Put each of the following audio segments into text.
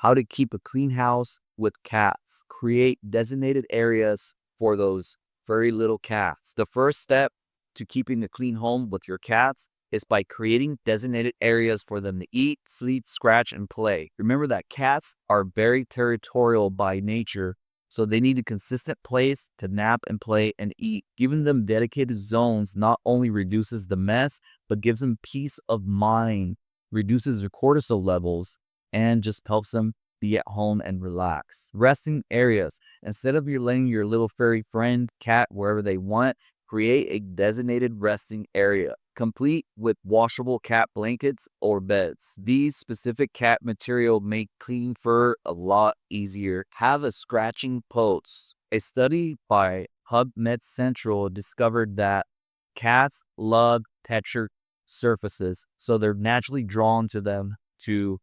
How to keep a clean house with cats. Create designated areas for those furry little cats. The first step to keeping a clean home with your cats is by creating designated areas for them to eat, sleep, scratch, and play. Remember that cats are very territorial by nature, so they need a consistent place to nap and play and eat. Giving them dedicated zones not only reduces the mess, but gives them peace of mind, reduces their cortisol levels, and just helps them be at home and relax. Resting areas. Instead of you letting your little furry friend cat wherever they want, create a designated resting area, complete with washable cat blankets or beds. These specific cat material make cleaning fur a lot easier. Have a scratching post. A study by PubMed Central discovered that cats love textured surfaces, so they're naturally drawn to them to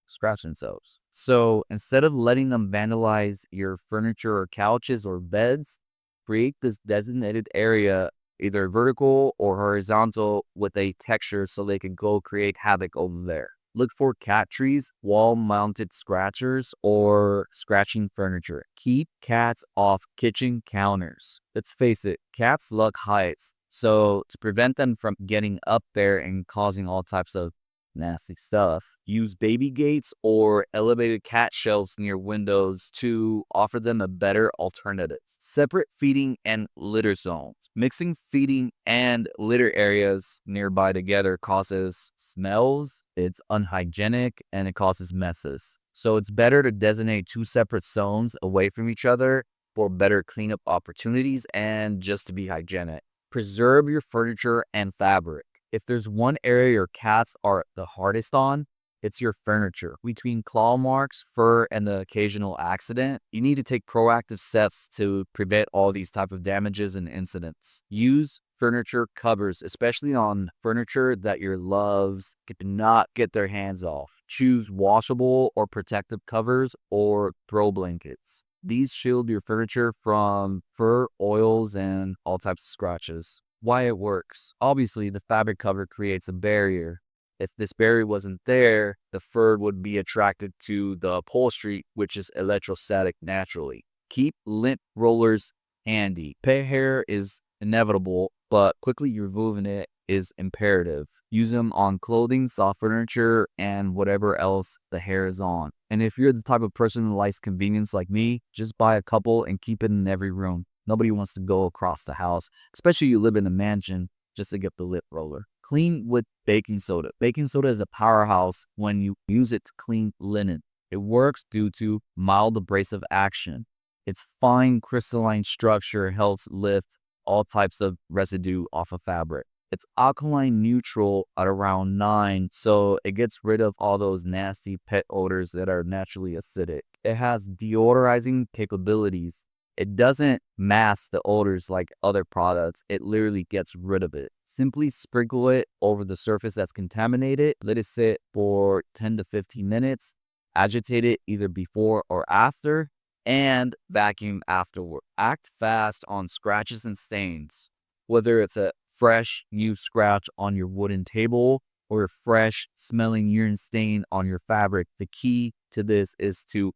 scratch themselves. So instead of letting them vandalize your furniture or couches or beds, create this designated area, either vertical or horizontal, with a texture so they can go create havoc over there. Look for cat trees, wall-mounted scratchers, or scratching furniture. Keep cats off kitchen counters. Let's face it, cats love heights. So to prevent them from getting up there and causing all types of nasty stuff, use baby gates or elevated cat shelves near windows to offer them a better alternative. Separate feeding and litter zones. Mixing feeding and litter areas nearby together causes smells, it's unhygienic, and it causes messes. So it's better to designate two separate zones away from each other for better cleanup opportunities and just to be hygienic. Preserve your furniture and fabric. If there's one area your cats are the hardest on, it's your furniture. Between claw marks, fur, and the occasional accident, you need to take proactive steps to prevent all these type of damages and incidents. Use furniture covers, especially on furniture that your loves do not get their hands off. Choose washable or protective covers or throw blankets. These shield your furniture from fur, oils, and all types of scratches. Why it works. Obviously, the fabric cover creates a barrier. If this barrier wasn't there, the fur would be attracted to the upholstery, which is electrostatic naturally. Keep lint rollers handy. Pet hair is inevitable, but quickly removing it is imperative. Use them on clothing, soft furniture, and whatever else the hair is on. And if you're the type of person who likes convenience like me, just buy a couple and keep it in every room. Nobody wants to go across the house, especially you live in a mansion, just to get the lint roller. Clean with baking soda. Baking soda is a powerhouse when you use it to clean linen. It works due to mild abrasive action. Its fine crystalline structure helps lift all types of residue off of fabric. It's alkaline neutral at around 9, so it gets rid of all those nasty pet odors that are naturally acidic. It has deodorizing capabilities. It doesn't mask the odors like other products. It literally gets rid of it. Simply sprinkle it over the surface that's contaminated. Let it sit for 10 to 15 minutes. Agitate it either before or after, and vacuum afterward. Act fast on scratches and stains. Whether it's a fresh new scratch on your wooden table or a fresh smelling urine stain on your fabric, the key to this is to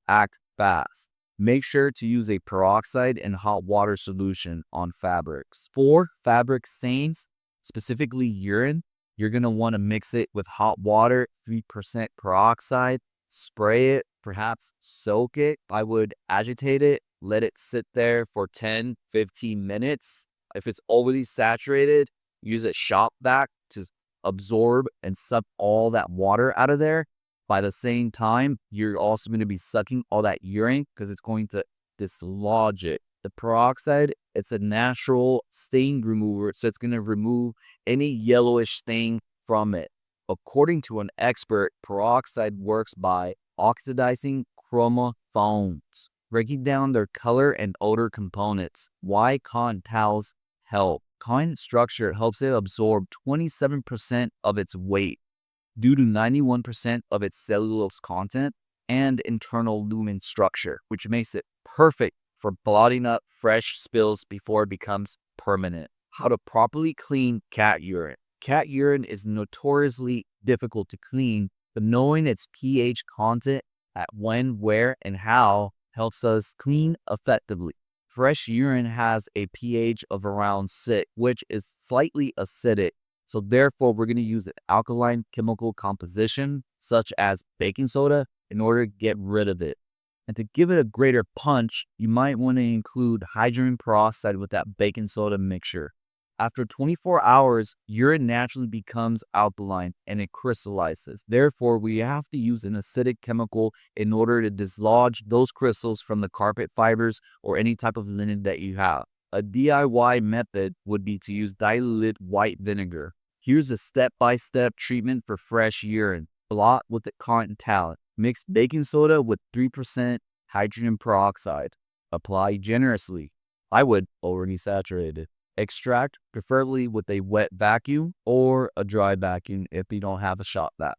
act fast. Make sure to use a peroxide and hot water solution on fabrics. For fabric stains, specifically urine, you're going to want to mix it with hot water, 3% peroxide, spray it, perhaps soak it. I would agitate it, let it sit there for 10-15 minutes. If it's already saturated, use a shop vac to absorb and suck all that water out of there. By the same time, you're also going to be sucking all that urine because it's going to dislodge it. The peroxide, it's a natural stain remover, so it's going to remove any yellowish stain from it. According to an expert, peroxide works by oxidizing chromosomes, breaking down their color and odor components. Why cotton towels help? Cotton structure helps it absorb 27% of its weight, due to 91% of its cellulose content and internal lumen structure, which makes it perfect for blotting up fresh spills before it becomes permanent. How to properly clean cat urine. Cat urine is notoriously difficult to clean, but knowing its pH content at when, where, and how helps us clean effectively. Fresh urine has a pH of around 6, which is slightly acidic. So therefore, we're going to use an alkaline chemical composition, such as baking soda, in order to get rid of it. And to give it a greater punch, you might want to include hydrogen peroxide with that baking soda mixture. After 24 hours, urine naturally becomes alkaline and it crystallizes. Therefore, we have to use an acidic chemical in order to dislodge those crystals from the carpet fibers or any type of linen that you have. A DIY method would be to use diluted white vinegar. Here's a step-by-step treatment for fresh urine. Blot with a cotton towel. Mix baking soda with 3% hydrogen peroxide. Apply generously. I would already saturated. Extract, preferably with a wet vacuum or a dry vacuum if you don't have a shop vac.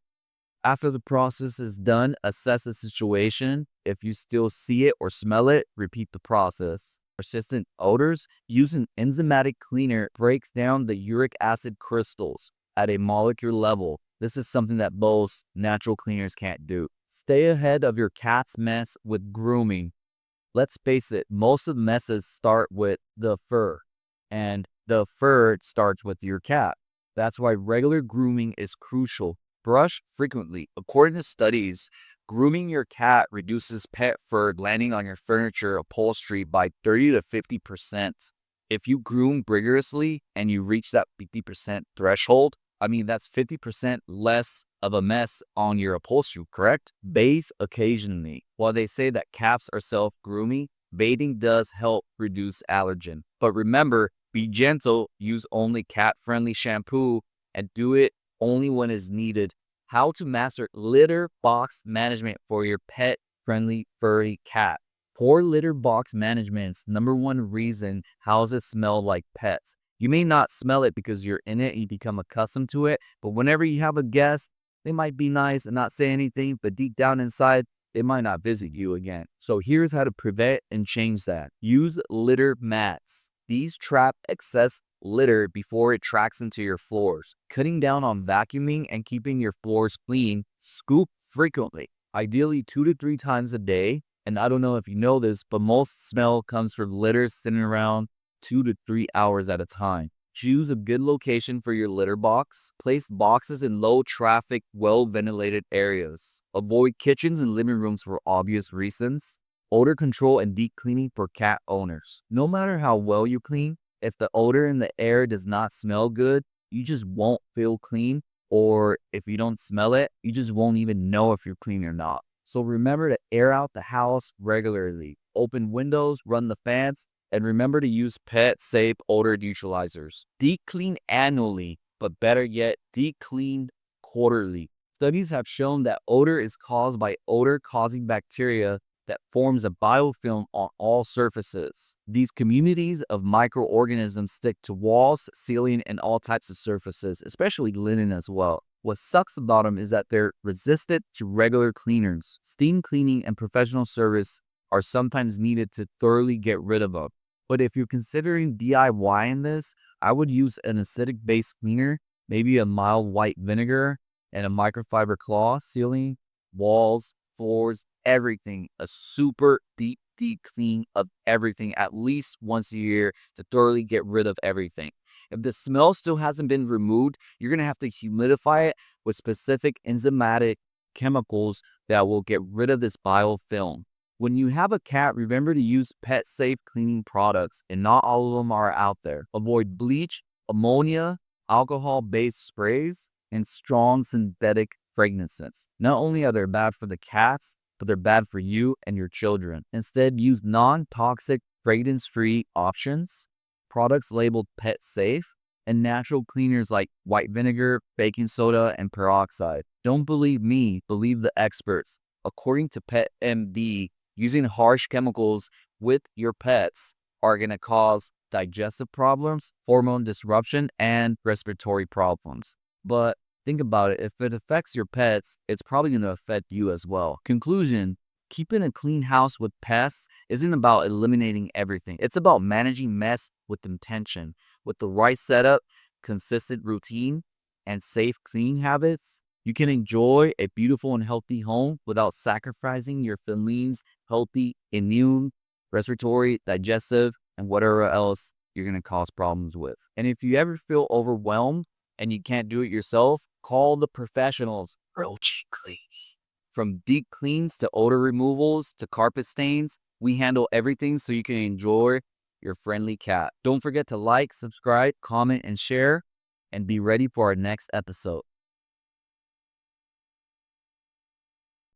After the process is done, assess the situation. If you still see it or smell it, repeat the process. Persistent odors, using enzymatic cleaner breaks down the uric acid crystals at a molecular level. This is something that most natural cleaners can't do. Stay ahead of your cat's mess with grooming. Let's face it, most of the messes start with the fur, and the fur starts with your cat. That's why regular grooming is crucial. Brush frequently. According to studies, grooming your cat reduces pet fur landing on your furniture upholstery by 30 to 50%. If you groom rigorously and you reach that 50% threshold, that's 50% less of a mess on your upholstery, correct? Bathe occasionally. While they say that cats are self-grooming, bathing does help reduce allergen. But remember, be gentle, use only cat-friendly shampoo, and do it only when it's needed. How to master litter box management for your pet-friendly furry cat. Poor litter box management's number one reason houses smell like pets. You may not smell it because you're in it, you become accustomed to it, but whenever you have a guest, they might be nice and not say anything, but deep down inside, they might not visit you again. So here's how to prevent and change that. Use litter mats. These trap excess litter before it tracks into your floors. Cutting down on vacuuming and keeping your floors clean. Scoop frequently, ideally 2 to 3 times a day. And I don't know if you know this, but most smell comes from litter sitting around 2 to 3 hours at a time. Choose a good location for your litter box. Place boxes in low traffic, well ventilated areas. Avoid kitchens and living rooms for obvious reasons. Odor control and deep cleaning for cat owners. No matter how well you clean, if the odor in the air does not smell good, you just won't feel clean. Or if you don't smell it, you just won't even know if you're clean or not. So remember to air out the house regularly. Open windows, run the fans, and remember to use pet-safe odor neutralizers. Deep clean annually, but better yet, deep clean quarterly. Studies have shown that odor is caused by odor-causing bacteria that forms a biofilm on all surfaces. These communities of microorganisms stick to walls, ceiling, and all types of surfaces, especially linen as well. What sucks about them is that they're resistant to regular cleaners. Steam cleaning and professional service are sometimes needed to thoroughly get rid of them. But if you're considering DIYing this, I would use an acidic-based cleaner, maybe a mild white vinegar, and a microfiber cloth, ceiling, walls, floors, everything. A super deep clean of everything at least once a year to thoroughly get rid of everything. If the smell still hasn't been removed, you're going to have to humidify it with specific enzymatic chemicals that will get rid of this biofilm. When you have a cat, remember to use pet-safe cleaning products, and not all of them are out there. Avoid bleach, ammonia, alcohol-based sprays, and strong synthetic fragrances. Not only are they bad for the cats, but they're bad for you and your children. Instead, use non-toxic, fragrance-free options, products labeled pet-safe, and natural cleaners like white vinegar, baking soda, and peroxide. Don't believe me, believe the experts. According to PetMD, using harsh chemicals with your pets are going to cause digestive problems, hormone disruption, and respiratory problems. But think about it, if it affects your pets, it's probably going to affect you as well. Conclusion, keeping a clean house with pests isn't about eliminating everything. It's about managing mess with intention. With the right setup, consistent routine, and safe cleaning habits, You can enjoy a beautiful and healthy home without sacrificing your feline's healthy immune, respiratory, digestive, and whatever else you're going to cause problems with. And if you ever feel overwhelmed and you can't do it yourself, call the professionals. Roach Clean. From deep cleans to odor removals to carpet stains, we handle everything so you can enjoy your friendly cat. Don't forget to like, subscribe, comment, and share, and be ready for our next episode.